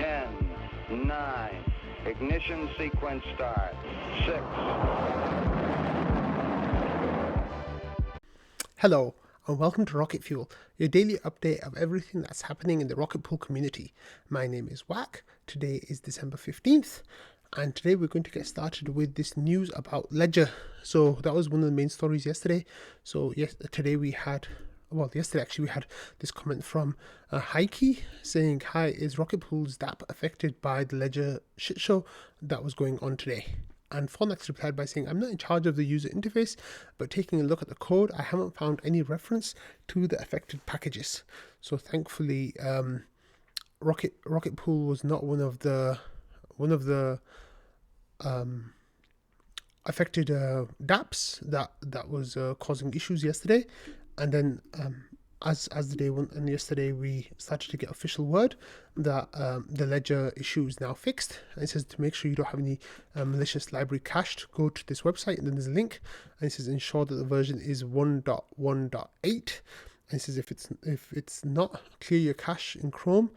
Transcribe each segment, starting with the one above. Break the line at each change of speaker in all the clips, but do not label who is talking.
10, 9, ignition sequence start, 6.
Hello, and welcome to Rocket Fuel, your daily update of everything that's happening in the Rocket Pool community. My name is Wack. Today is December 15th, and today we're going to get started with this news about Ledger. So that was one of the main stories yesterday. So yesterday we had this comment from Heike saying, "Hi, is Rocket Pool's DApp affected by the Ledger shit show that was going on today?" And Fornax replied by saying, "I'm not in charge of the user interface, but taking a look at the code, I haven't found any reference to the affected packages." So thankfully, Rocket Pool was not one of the affected dApps that was causing issues yesterday. And then as the day went, and yesterday we started to get official word that the Ledger issue is now fixed. And it says to make sure you don't have any malicious library cached, go to this website, and then there's a link, and it says ensure that the version is 1.1.8. And it says if it's not, clear your cache in Chrome.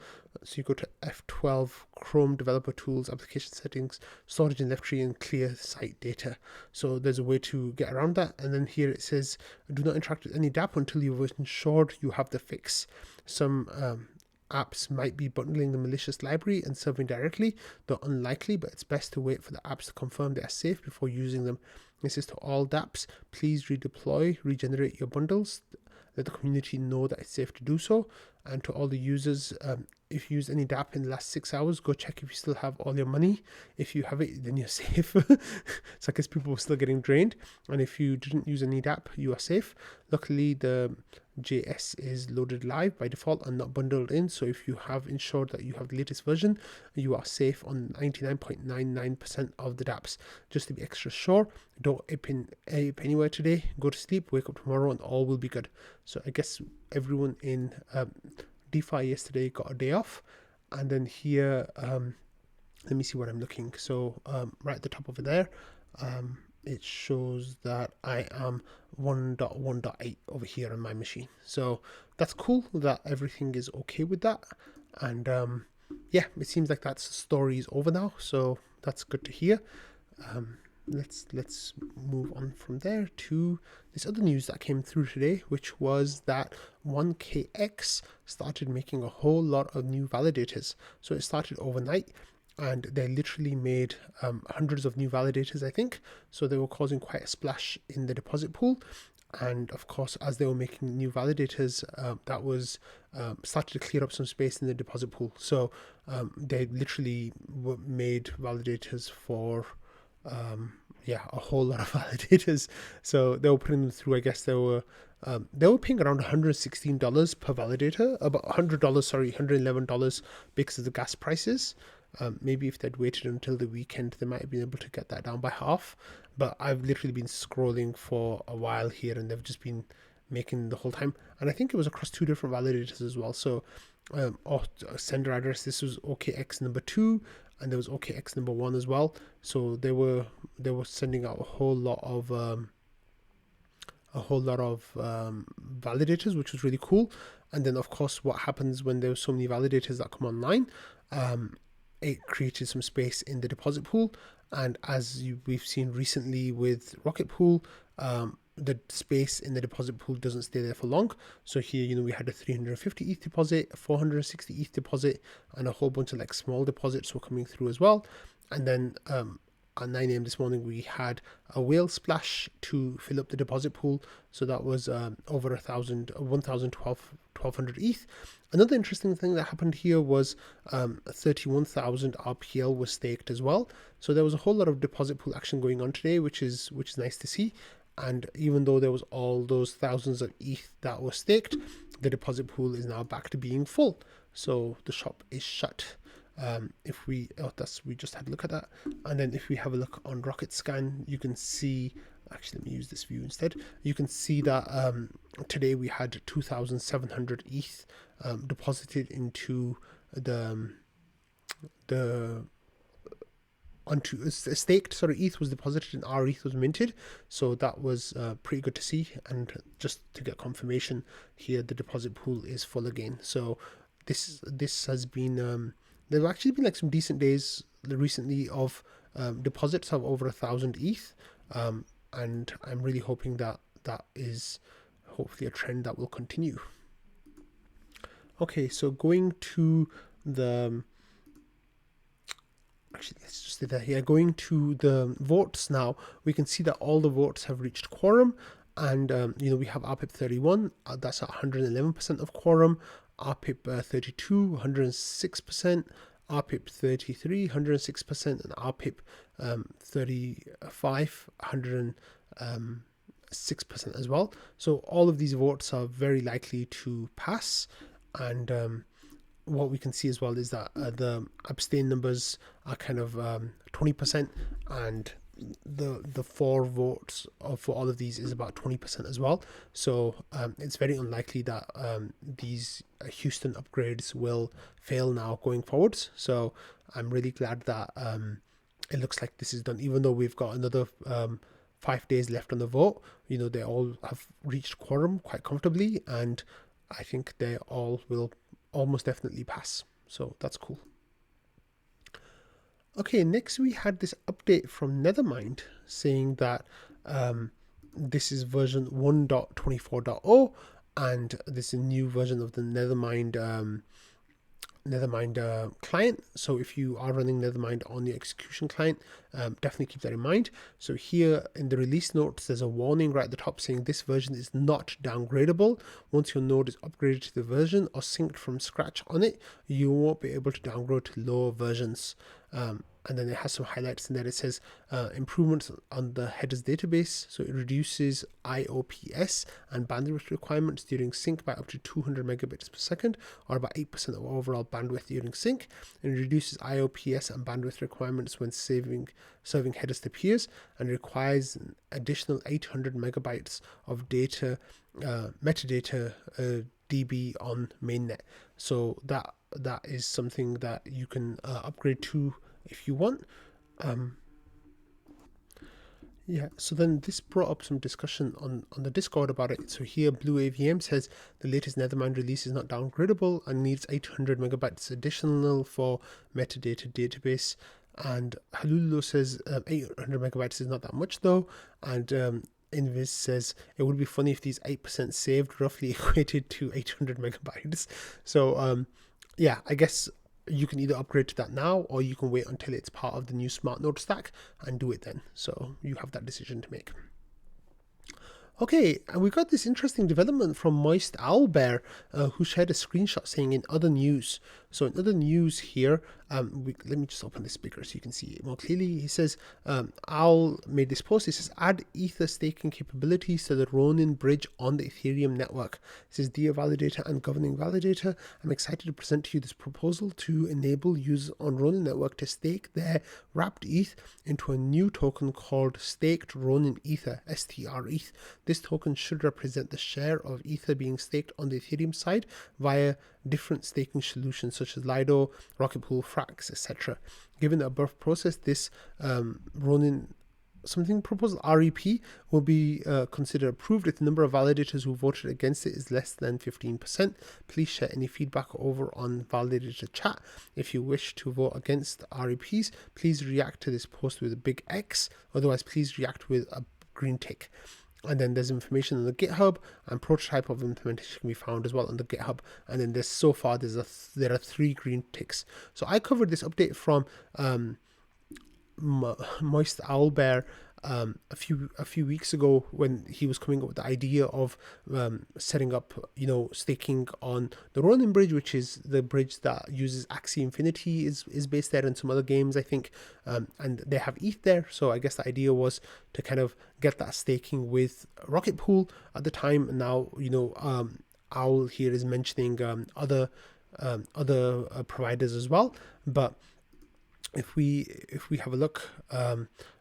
So you go to F12, Chrome Developer Tools, Application Settings, Storage and Left Tree, and clear site data. So there's a way to get around that. And then here it says, do not interact with any dApp until you've ensured you have the fix. Some apps might be bundling the malicious library and serving directly, though unlikely, but it's best to wait for the apps to confirm they are safe before using them. This is to all dApps, please redeploy, regenerate your bundles. Let the community know that it's safe to do so. And to all the users, if you used any dApp in the last 6 hours, go check if you still have all your money. If you have it, then you're safe. So I guess people were still getting drained. And if you didn't use any dApp, you are safe. Luckily, the JS is loaded live by default and not bundled in. So if you have ensured that you have the latest version, you are safe on 99.99% of the dApps. Just to be extra sure, don't ape anywhere today. Go to sleep, wake up tomorrow, and all will be good. So I guess everyone in DeFi yesterday got a day off. And then here, let me see what I'm looking. So right at the top over there, it shows that I am 1.1.8 over here on my machine. So that's cool that everything is okay with that. And yeah, it seems like that story is over now. So that's good to hear. Let's move on from there to this other news that came through today, which was that 1KX started making a whole lot of new validators. So it started overnight, and they literally made hundreds of new validators, I think. So they were causing quite a splash in the deposit pool. And of course, as they were making new validators, that was started to clear up some space in the deposit pool. So they literally made validators for a whole lot of validators. So they were putting them through. I guess they were paying around $116 per validator, about $111 because of the gas prices. Maybe if they'd waited until the weekend, they might have been able to get that down by half. But I've literally been scrolling for a while here, and they've just been making the whole time. And I think it was across 2 different validators as well. So sender address, this was OKX number 2, and there was OKX number 1 as well. So they were sending out a whole lot of validators, which was really cool. And then of course, what happens when there's so many validators that come online? It created some space in the deposit pool, and as we've seen recently with Rocket Pool, the space in the deposit pool doesn't stay there for long. So here, we had a 350 ETH deposit, a 460 ETH deposit, and a whole bunch of like small deposits were coming through as well. And then at 9 a.m. this morning, we had a whale splash to fill up the deposit pool. So that was over 1,200 ETH. Another interesting thing that happened here was 31,000 RPL was staked as well. So there was a whole lot of deposit pool action going on today, which is nice to see. And even though there was all those thousands of ETH that were staked, the deposit pool is now back to being full. So the shop is shut. We just had a look at that. And then if we have a look on Rocket Scan, you can see, actually let me use this view instead. You can see that today we had 2,700 ETH deposited into onto staked. ETH was deposited and our ETH was minted. So that was pretty good to see. And just to get confirmation here, the deposit pool is full again. So this has been there have actually been like some decent days recently of deposits of over 1,000 ETH, and I'm really hoping that that is hopefully a trend that will continue. Okay, so going to the actually, let's just stay there here. Going to the votes now, we can see that all the votes have reached quorum, and we have RPIT 31, that's at 111% of quorum, RPIT 32, 106%, RPIT 33, 106%, and RPIT 35, 106% as well. So all of these votes are very likely to pass, and what we can see as well is that the abstain numbers are kind of 20%, and the for votes for all of these is about 20% as well. So it's very unlikely that these Houston upgrades will fail now going forwards. So I'm really glad that it looks like this is done, even though we've got another 5 days left on the vote. They all have reached quorum quite comfortably, and I think they all will almost definitely pass. So that's cool. Okay, next we had this update from Nethermind saying that this is version 1.24.0, and this is a new version of the Nethermind client. So if you are running Nethermind on the execution client, definitely keep that in mind. So here in the release notes, there's a warning right at the top saying this version is not downgradable. Once your node is upgraded to the version or synced from scratch on it, you won't be able to downgrade to lower versions. And then it has some highlights in there. It says improvements on the headers database. So it reduces IOPS and bandwidth requirements during sync by up to 200 megabits per second, or about 8% of overall bandwidth during sync. And it reduces IOPS and bandwidth requirements when serving headers to peers, and requires an additional 800 megabytes of data, metadata DB on mainnet. So that is something that you can upgrade to if you want. So then this brought up some discussion on the Discord about it. So here Blue AVM says the latest Nethermind release is not downgradable and needs 800 megabytes additional for metadata database. And Halululo says 800 megabytes is not that much though. And Invis says it would be funny if these 8% saved roughly equated to 800 megabytes. So I guess you can either upgrade to that now, or you can wait until it's part of the new smart node stack and do it then. So you have that decision to make. Okay, and we got this interesting development from Moist OwlBear, who shared a screenshot saying in other news. So in other news here, let me just open this bigger so you can see it more clearly. He says, Owl made this post. It says, add Ether staking capabilities to the Ronin bridge on the Ethereum network. It says, dear validator and governing validator, I'm excited to present to you this proposal to enable users on Ronin Network to stake their wrapped ETH into a new token called Staked Ronin Ether, STR-ETH. This token should represent the share of Ether being staked on the Ethereum side via different staking solutions such as Lido, Rocket Pool, Frax, etc. Given the above process, this Ronin something proposal REP will be considered approved if the number of validators who voted against it is less than 15%. Please share any feedback over on validator chat. If you wish to vote against REPs, please react to this post with a big X. Otherwise, please react with a green tick. And then there's information on the GitHub, and prototype of implementation can be found as well on the GitHub. And then there are 3 green ticks. So I covered this update from Moist OwlBear a few weeks ago when he was coming up with the idea of setting up staking on the Ronin bridge, which is the bridge that uses Axie Infinity is based there, and some other games I think, and they have ETH there. So I guess the idea was to kind of get that staking with Rocket Pool at the time. And now Owl here is mentioning other providers as well. But if we have a look,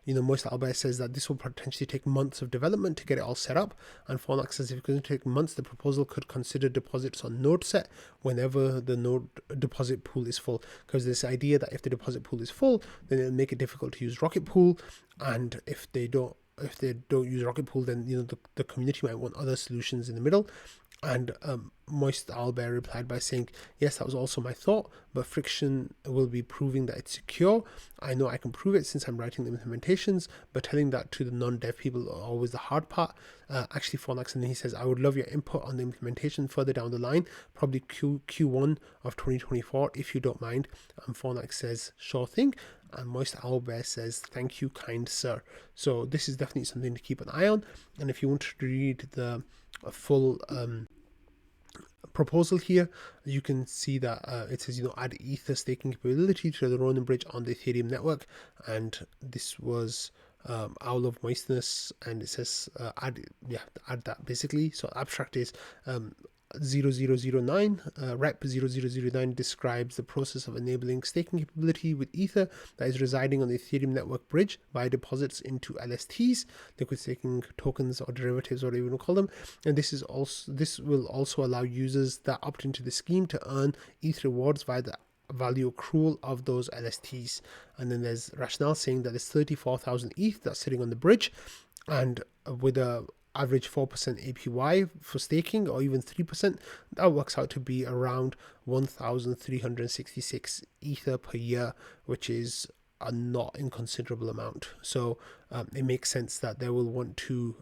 Moist OwlBear says that this will potentially take months of development to get it all set up, and Fornax says if it's going to take months, the proposal could consider deposits on node set whenever the node deposit pool is full, because this idea that if the deposit pool is full, then it'll make it difficult to use Rocket Pool, and if they don't use Rocket Pool, then the community might want other solutions in the middle. And Moist OwlBear replied by saying, yes, that was also my thought, but friction will be proving that it's secure. I know I can prove it since I'm writing the implementations, but telling that to the non-dev people are always the hard part. Actually, Fornax, and then he says, I would love your input on the implementation further down the line, probably Q1 of 2024, if you don't mind. And Fornax says, sure thing. And Moist OwlBear says, thank you, kind sir. So this is definitely something to keep an eye on. And if you want to read the full proposal here, you can see that it says, add Ether staking capability to the Ronin bridge on the Ethereum network. And this was Owl of Moistness, and it says add that basically. So abstract is 0009, rep 0009 describes the process of enabling staking capability with Ether that is residing on the Ethereum network bridge via deposits into LSTs, liquid staking tokens or derivatives, whatever you want to call them. And this will also allow users that opt into the scheme to earn ETH rewards via the value accrual of those LSTs. And then there's rationale saying that there's 34,000 ETH that's sitting on the bridge, and with a average 4% APY for staking, or even 3%, that works out to be around 1,366 Ether per year, which is a not inconsiderable amount. So it makes sense that they will want to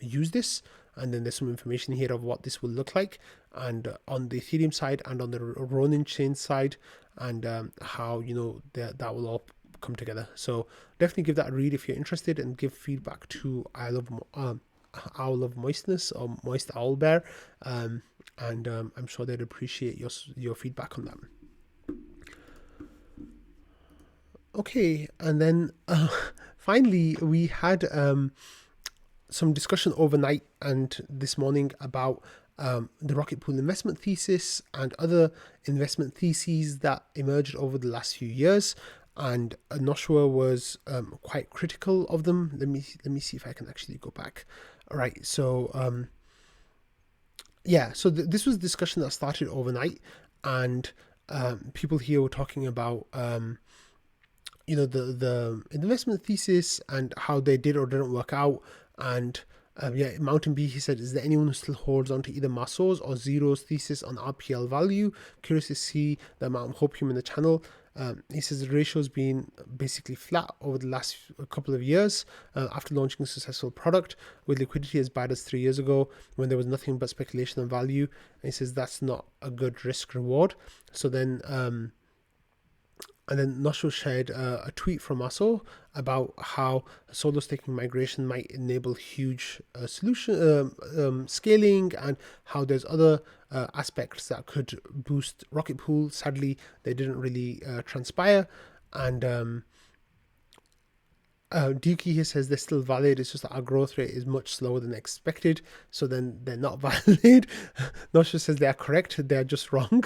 use this. And then there's some information here of what this will look like, and on the Ethereum side and on the Ronin chain side, and how that will all come together. So definitely give that a read if you're interested, and give feedback to Owl of Moistness or Moist OwlBear, and I'm sure they'd appreciate your feedback on that. Okay, and then finally we had some discussion overnight and this morning about the rocket pool investment thesis and other investment theses that emerged over the last few years. And Noshua was quite critical of them. Let me see if I can actually go back. All right, so this was a discussion that started overnight, and people here were talking about the investment thesis and how they did or didn't work out. And Mountain B, he said, is there anyone who still holds on to either Masso's or Zero's thesis on RPL value? Curious to see the amount of hopium in the channel. He says the ratio has been basically flat over the last couple of years after launching a successful product with liquidity as bad as 3 years ago when there was nothing but speculation on value. And he says that's not a good risk reward. So then and then Noshua shared a tweet from Maso about how solo staking migration might enable huge scaling, and how there's other aspects that could boost Rocket Pool. Sadly, they didn't really transpire. And Dookie here says they're still valid. It's just that our growth rate is much slower than expected. So then they're not valid. Noshua says they are correct. They're just wrong.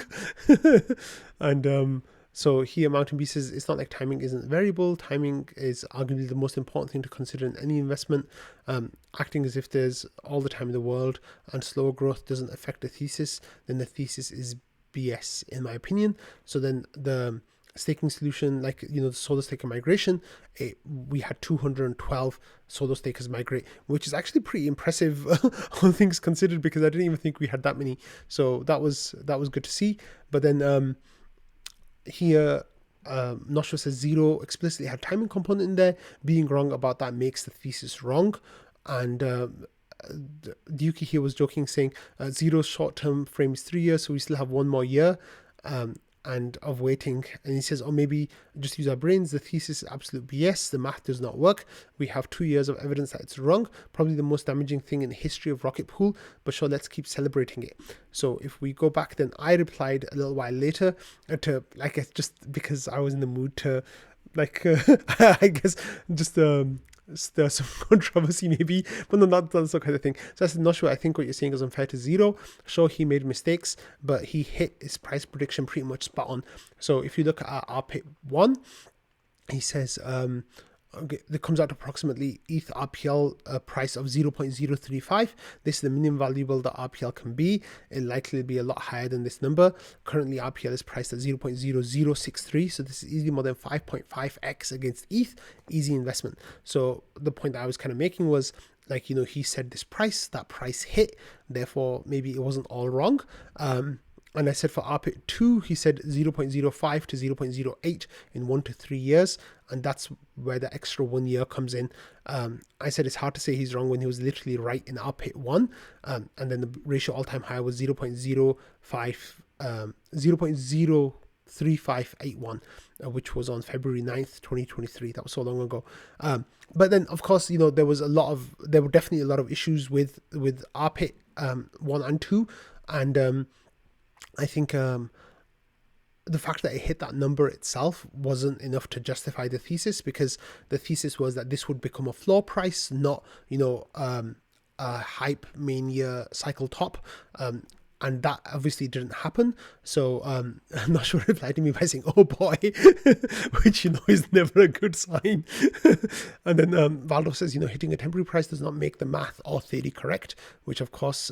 And so here Mountain B says it's not like timing isn't variable. Timing is arguably the most important thing to consider in any investment. Acting as if there's all the time in the world and slower growth doesn't affect the thesis, then the thesis is BS in my opinion. So then the staking solution, like the solo staker migration, we had 212 solo stakers migrate, which is actually pretty impressive all things considered, because I didn't even think we had that many. So that was good to see. But then here Noshua says Zero explicitly had timing component in there. Being wrong about that makes the thesis wrong. And Dookie here was joking, saying Zero's short-term frame is 3 years, so we still have 1 more year and of waiting. And he says, or maybe just use our brains. The thesis is absolute BS. The math does not work. We have 2 years of evidence that it's wrong. Probably the most damaging thing in the history of Rocket Pool, but sure, let's keep celebrating it. So if we go back, then I replied a little while later to, just because I was in the mood to, I guess, just there's some controversy maybe, but no, not that kind of thing. So I said, not sure, I think what you're saying is unfair to Zero. Sure, he made mistakes, but he hit his price prediction pretty much spot on. So if you look at RPIT 1, he says it comes out approximately ETH RPL price of 0.035. This is the minimum valuable that RPL can be. It'll likely be a lot higher than this number. Currently RPL is priced at 0.0063, so this is easily more than 5.5x against ETH. Easy investment. So the point that I was kind of making was like, he said this price, that price hit, therefore maybe it wasn't all wrong. And I said for RPIT 2, he said 0.05 to 0.08 in 1 to 3 years. And that's where the extra 1 year comes in. I said it's hard to say he's wrong when he was literally right in RPIT 1. And then the ratio all-time high was 0.3581, which was on February 9th, 2023. That was so long ago. But then, of course, there were definitely a lot of issues with RPIT 1 and 2. And I think the fact that it hit that number itself wasn't enough to justify the thesis, because the thesis was that this would become a floor price, not, a hype mania cycle top. And that obviously didn't happen. So I'm not sure replied to me by saying, oh boy, which, is never a good sign. And then Valdo says, hitting a temporary price does not make the math or theory correct, which of course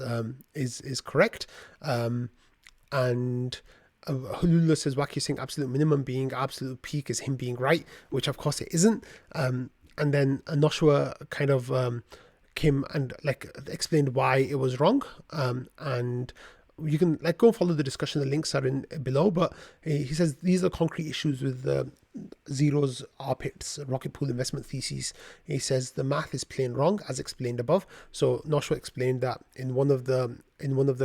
is correct. And Hulula says, Wacky saying absolute minimum being absolute peak is him being right, which of course it isn't. And then Noshua kind of came and explained why it was wrong. And you can go and follow the discussion. The links are in below. But he says these are concrete issues with Zero's RPIT's rocket pool investment theses. He says the math is plain wrong, as explained above. So Noshua explained that in one of the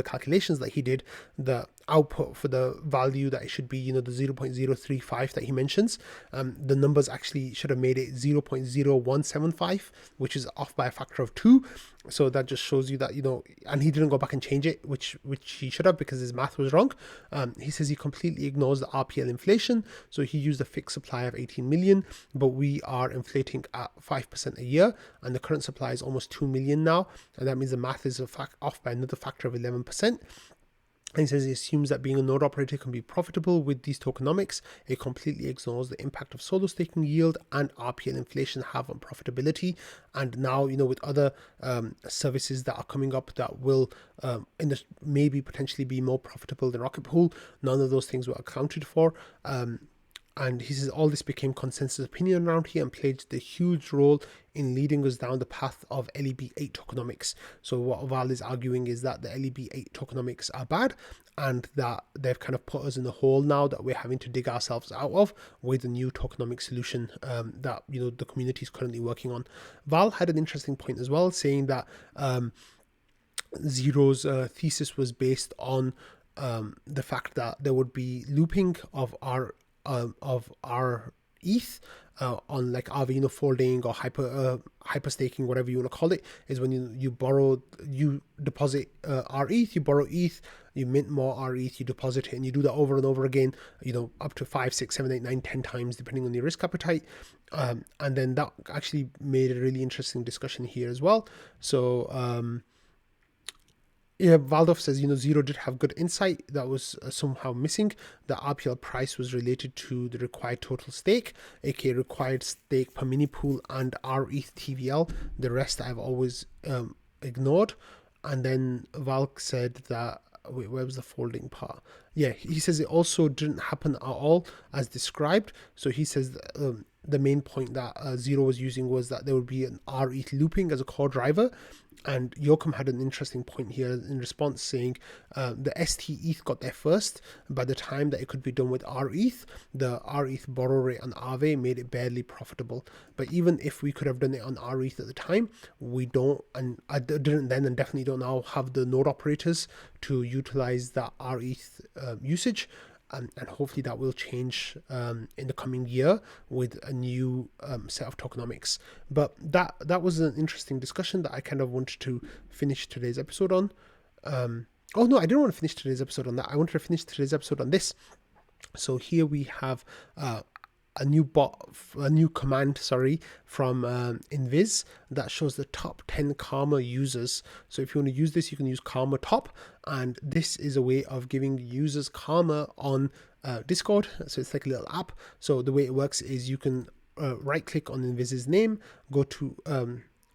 calculations that he did, the output for the value that it should be, the 0.035 that he mentions, the numbers actually should have made it 0.0175, which is off by a factor of 2. So that just shows you that, and he didn't go back and change it, which he should have, because his math was wrong. He says he completely ignores the RPL inflation. So he used a fixed supply of 18 million, but we are inflating at 5% a year, and the current supply is almost 2 million now. And that means the math is off by another factor of 11%. And he says he assumes that being a node operator can be profitable with these tokenomics. It completely ignores the impact of solo staking yield and RPL inflation have on profitability. And now, with other services that are coming up that will maybe potentially be more profitable than Rocket Pool, none of those things were accounted for. And he says all this became consensus opinion around here and played a huge role in leading us down the path of LEB8 tokenomics. So what Val is arguing is that the LEB8 tokenomics are bad, and that they've kind of put us in the hole now that we're having to dig ourselves out of with a new tokenomic solution that the community is currently working on. Val had an interesting point as well, saying that Zero's thesis was based on the fact that there would be looping of our ETH on RV folding or hyper staking, whatever you want to call it, is when you deposit rETH, you borrow ETH, you mint more rETH, you deposit it, and you do that over and over again, up to 5, 6, 7, 8, 9, 10 times depending on your risk appetite. And then that actually made a really interesting discussion here as well. So Valdov says, Zero did have good insight that was somehow missing. The RPL price was related to the required total stake, aka required stake per mini pool and rETH TVL. The rest I've always ignored. And then Valk said that, wait, where was the folding part? Yeah, he says it also didn't happen at all as described. So he says the main point that Zero was using was that there would be an rETH looping as a core driver. And Yoakum had an interesting point here in response, saying the ST ETH got there first. By the time that it could be done with rETH, the rETH borrow rate on Aave made it barely profitable. But even if we could have done it on rETH at the time, we don't, and I didn't then and definitely don't now have the node operators to utilize that rETH usage. And hopefully that will change in the coming year with a new set of tokenomics. But that was an interesting discussion that I kind of wanted to finish today's episode on. Oh no, I didn't want to finish today's episode on that. I wanted to finish today's episode on this. So here we have a new command from Invis that shows the top 10 Karma users. So if you want to use this, you can use Karma Top, and this is a way of giving users Karma on Discord. So it's like a little app. So the way it works is you can right click on Invis's name, go to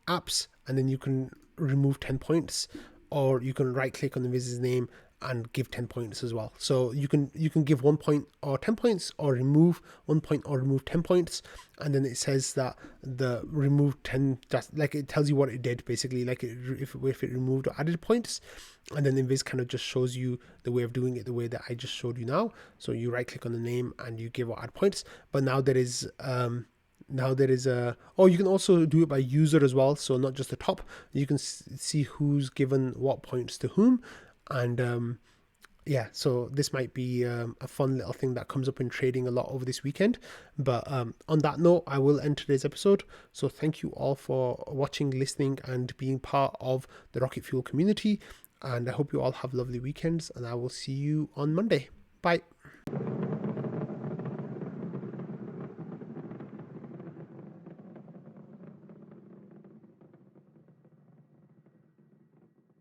apps, and then you can remove 10 points, or you can right click on Invis's name and give 10 points as well. So you can give 1 point or 10 points, or remove 1 point or remove 10 points. And then it says that the remove 10, just like it tells you what it did basically, like if it removed or added points. And then Invis kind of just shows you the way of doing it the way that I just showed you now. So you right click on the name and you give or add points. But now there is oh, you can also do it by user as well. So not just the top, you can see who's given what points to whom. And yeah, so this might be a fun little thing that comes up in trading a lot over this weekend. But on that note, I will end today's episode. So thank you all for watching, listening, and being part of the Rocket Fuel community. And I hope you all have lovely weekends, and I will see you on Monday. Bye.